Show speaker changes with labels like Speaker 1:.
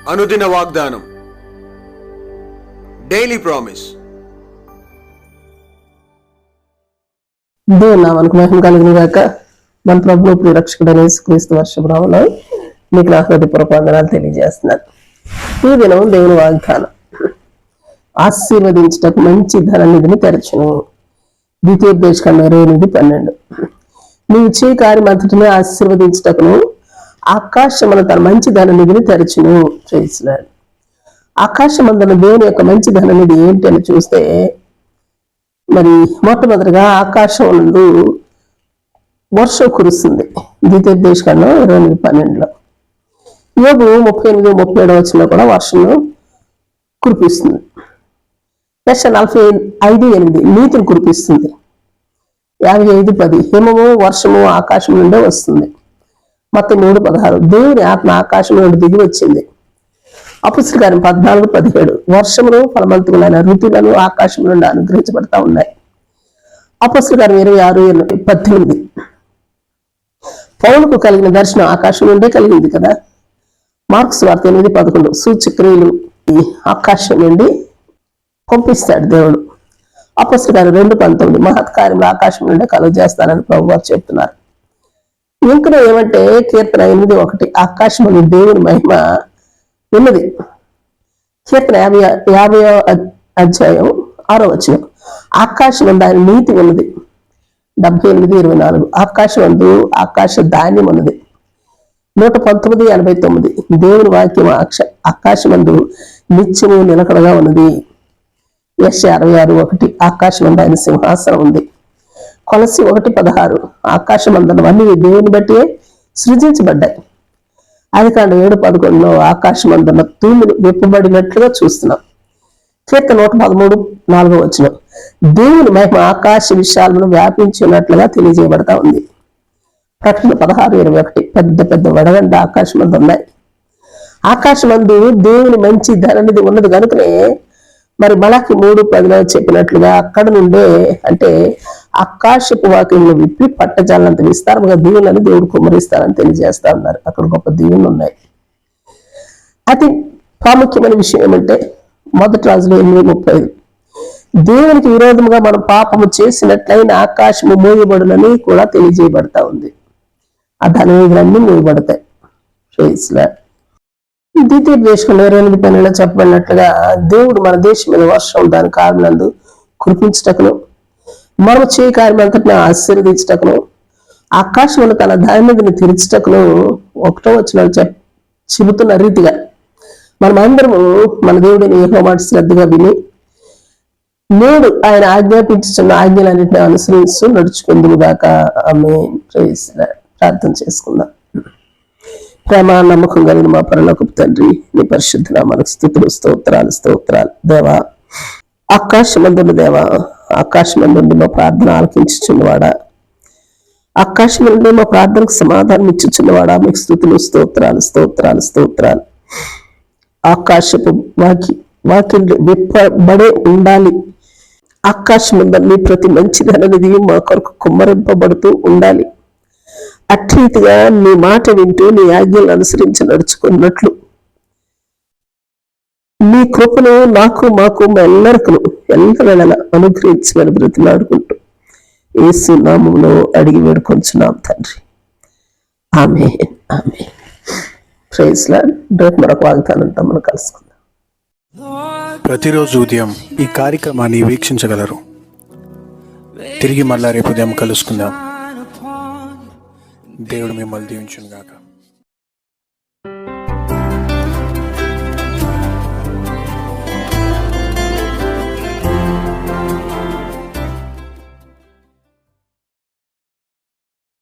Speaker 1: అనుదిన వాగ్దానం, daily promise.
Speaker 2: దేవుని నామానికి మహిమ కలుగును గాక. మన ప్రభువు ప్రియరక్షకుడైన యేసుక్రీస్తు వర్షభనామములో మీకు నా హృదయపూర్వక వందనాలు తెలియజేస్తున్నాను. ఈ దినం దేవుని వాగ్దానం, ఆశీర్వదించటకు మంచి ధననిధిని తెరచును. ద్వితీయోపదేశకాండం 28:12. నీవు చేయి కార్యం అంతటిని ఆశీర్వదించటకును ఆకాశమున తన మంచి ధననిధిని తెరచును. చేసినాడు. ఆకాశమందున దేవుని యొక్క మంచి ధననిధి ఏంటి అని చూస్తే, మరి మొట్టమొదటిగా ఆకాశం నందు వర్షం కురుస్తుంది. ద్వితీయోపదేశకాండం 28:12. యోబు 38-37 కూడా వర్షం కురిపిస్తుంది. యెషయా 45:8 నీతిని కురిపిస్తుంది. 55:10 హిమము వర్షము ఆకాశం నుండే వస్తుంది. మత్తయి 3:16 దేవుని ఆత్మ ఆకాశం నుండి దిగి వచ్చింది. అపొస్తలుల కార్యం 14:17 వర్షములు ఫలవంతములైన ఋతువులను ఆకాశం నుండి అనుగ్రహించబడతా ఉన్నాయి. అపొస్తలుల కార్యం 26:18 పౌలుకు కలిగిన దర్శనం ఆకాశం నుండే కలిగింది కదా. మార్కు సువార్త 8:11 సూచక్రియలు ఆకాశం నుండి పంపిస్తాడు దేవుడు. అపొస్తలుల కార్యం 2:19 మహత్కార్యములు ఆకాశం నుండే కలుగ చేస్తానని ప్రభువారు చెప్తున్నారు. ఇంకా ఏమంటే కీర్తన 8:1 ఆకాశం నుండి దేవుని మహిమ ఉన్నది. కీర్తన 50:6 ఆకాశం నుండి ఆయన నీతి ఉన్నది. 78:24 ఆకాశం నందు ఆకాశ ధాన్యం ఉన్నది. 119:89 దేవుని వాక్యం ఆకాశమందు నిత్యము నిలకడగా ఉన్నది. యెషయా 66:1 ఆకాశం నందు ఆయన సింహాసనం ఉంది. కొలసి 1:16 ఆకాశమందునవన్నీ దేవుని బట్టి సృజించబడ్డాయి. ఆదికాండం 7:11 ఆకాశమందున తూములు విప్పబడినట్లుగా చూస్తున్నాం. కీర్తన 113:4 దేవుని మహిమ ఆకాశ విశాలను వ్యాపించినట్లుగా తెలియజేయబడతా ఉంది. ప్రకటన 16:21 పెద్ద పెద్ద వడగండ్ల ఆకాశమందు ఉన్నాయి. ఆకాశమందు దేవుని మంచి ధననిధి ఉన్నది కనుకనే మరి మలాకి 3:10 చెప్పినట్లుగా అక్కడ నుండే, అంటే ఆకాశపు వాకిళ్ళు విప్పి పట్టజాలంత విస్తారముగా దీవులను దేవుడు కుమ్మరిస్తారని తెలియజేస్తా ఉన్నారు. అక్కడ గొప్ప దీవులు ఉన్నాయి. అతి ప్రాముఖ్యమైన విషయం ఏమంటే 1 రాజులు 8:35 దేవునికి విరోధముగా మనం పాపము చేసినట్లయిన ఆకాశము మూయబడునని కూడా తెలియజేయబడతా ఉంది. ఆ ధననిధులన్నీ మూయబడతాయి. ద్వితీయోపదేశకాండం 28:12 చెప్పబడినట్లుగా దేవుడు మన దేశం మీద వర్షం దాని కార్యములందు కురిపించటకును మనం చేయి కార్యం అంతటిని ఆశీర్వదించటకును ఆకాశంలో తన ధననిధిని తెరచటకును 1 చెబుతున్న రీతిగా మనం అందరము మన దేవుడిని యెహోవా మాట శ్రద్ధగా విని నేడు ఆయన ఆజ్ఞాపించుతున్న ఆజ్ఞలన్నింటినీ అనుసరిస్తూ నడుచుకుందుము గాక. ఆమేన్. ప్రార్థన చేసుకుందాం. ప్రేమ నమ్మకం కలిగిన మా పరలోకపు తండ్రి, నీ పరిశుద్ధ నామమునకు స్తుతులు స్తోత్రాలు. దేవా, ఆకాశమందున్న దేవా, ఆకాశమందుండి మా ప్రార్థన ఆలకించుచున్నవాడా, ఆకాశం నుండి మా ప్రార్థనకు సమాధానం ఇచ్చుచున్నవాడా, మీకు స్తుతులు స్తోత్రాలు. ఆకాశపు వాకిళ్ళు విప్పబడే ఉండాలి. ఆకాశమందన్ని ప్రతి మంచి ధననిధి మా కొరకు కుమ్మరింపబడుతూ ఉండాలి. అట్రీతిగా నీ మాట వింటూ నీ ఆజ్ఞలను అనుసరించి నడుచుకున్నట్లు నీ కృపను నాకు మాకు ఎల్లరికను ఎల్లవేళలా అనుగ్రహించమని బ్రతిలాడుకుంటూ యేసు నామములో అడిగి వేడుకొంచున్నాం తండ్రి. ఆమేన్. Praise lord. రేపు మరొక వాగ్దానంతో మనం కలుసుకుందాం.
Speaker 3: ప్రతిరోజు ఉదయం ఈ కార్యక్రమాన్ని వీక్షించగలరు. తిరిగి మళ్ళా రేపు ఉదయం కలుసుకుందాం. దేవుడు మిమ్మల్ని దీవించును గాక.